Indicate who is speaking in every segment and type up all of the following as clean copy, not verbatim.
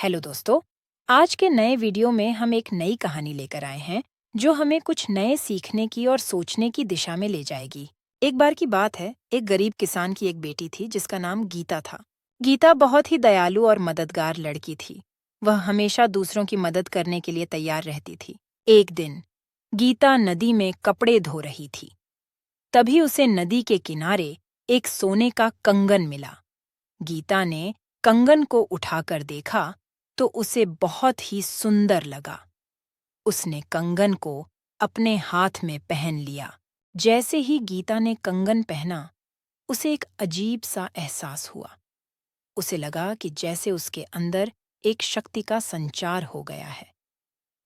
Speaker 1: Hello दोस्तों। आज के नए वीडियो में हम एक नई कहानी लेकर आए हैं जो हमें कुछ नए सीखने की और सोचने की दिशा में ले जाएगी। एक बार की बात है, एक गरीब किसान की एक बेटी थी जिसका नाम गीता था। गीता बहुत ही दयालु और मददगार लड़की थी। वह हमेशा दूसरों की मदद करने के लिए तैयार रहती थी। एक दिन गीता नदी में कपड़े धो रही थी। तभी उसे नदी के किनारे एक सोने का कंगन मिला। गीता ने कंगन को उठाकर देखा तो उसे बहुत ही सुंदर लगा। उसने कंगन को अपने हाथ में पहन लिया। जैसे ही गीता ने कंगन पहना, उसे एक अजीब सा एहसास हुआ। उसे लगा कि जैसे उसके अंदर एक शक्ति का संचार हो गया है।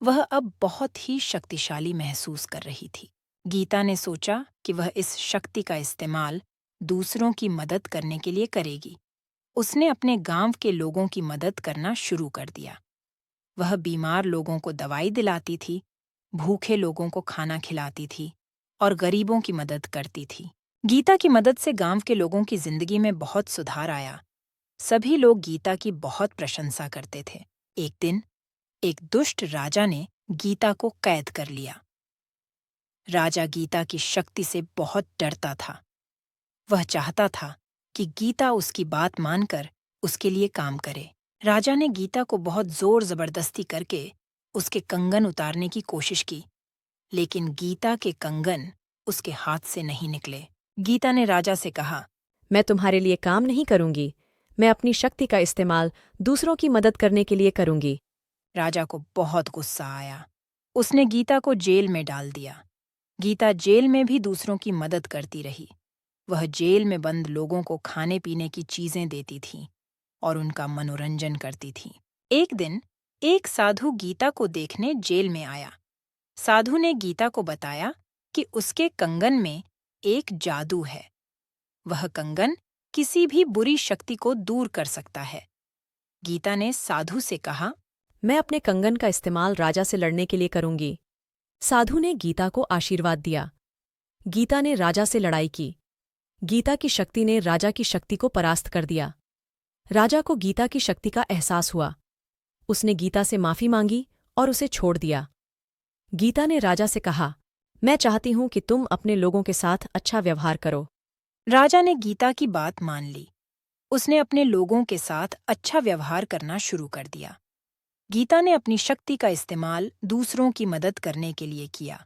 Speaker 1: वह अब बहुत ही शक्तिशाली महसूस कर रही थी। गीता ने सोचा कि वह इस शक्ति का इस्तेमाल दूसरों की मदद करने के लिए करेगी। उसने अपने गांव के लोगों की मदद करना शुरू कर दिया। वह बीमार लोगों को दवाई दिलाती थी, भूखे लोगों को खाना खिलाती थी और गरीबों की मदद करती थी। गीता की मदद से गांव के लोगों की जिंदगी में बहुत सुधार आया। सभी लोग गीता की बहुत प्रशंसा करते थे। एक दिन एक दुष्ट राजा ने गीता को कैद कर लिया। राजा गीता की शक्ति से बहुत डरता था। वह चाहता था कि गीता उसकी बात मानकर उसके लिए काम करे। राजा ने गीता को बहुत जोर जबरदस्ती करके उसके कंगन उतारने की कोशिश की, लेकिन गीता के कंगन उसके हाथ से नहीं निकले। गीता ने राजा से कहा,
Speaker 2: मैं तुम्हारे लिए काम नहीं करूंगी। मैं अपनी शक्ति का इस्तेमाल दूसरों की मदद करने के लिए करूंगी।
Speaker 1: राजा को बहुत गुस्सा आया। उसने गीता को जेल में डाल दिया। गीता जेल में भी दूसरों की मदद करती रही। वह जेल में बंद लोगों को खाने पीने की चीजें देती थी और उनका मनोरंजन करती थी। एक दिन एक साधु गीता को देखने जेल में आया। साधु ने गीता को बताया कि उसके कंगन में एक जादू है। वह कंगन किसी भी बुरी शक्ति को दूर कर सकता है। गीता ने साधु से कहा,
Speaker 2: मैं अपने कंगन का इस्तेमाल राजा से लड़ने के लिए करूंगी। साधु ने गीता को आशीर्वाद दिया। गीता ने राजा से लड़ाई की। गीता की शक्ति ने राजा की शक्ति को परास्त कर दिया। राजा को गीता की शक्ति का एहसास हुआ। उसने गीता से माफी मांगी और उसे छोड़ दिया। गीता ने राजा से कहा, मैं चाहती हूं कि तुम अपने लोगों के साथ अच्छा व्यवहार करो।
Speaker 1: राजा ने गीता की बात मान ली। उसने अपने लोगों के साथ अच्छा व्यवहार करना शुरू कर दिया। गीता ने अपनी शक्ति का इस्तेमाल दूसरों की मदद करने के लिए किया।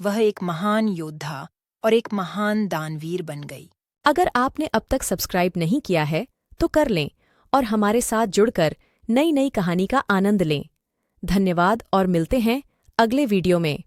Speaker 1: वह एक महान योद्धा और एक महान दानवीर बन गई।
Speaker 2: अगर आपने अब तक सब्सक्राइब नहीं किया है तो कर लें और हमारे साथ जुड़कर नई नई कहानी का आनंद लें। धन्यवाद और मिलते हैं अगले वीडियो में।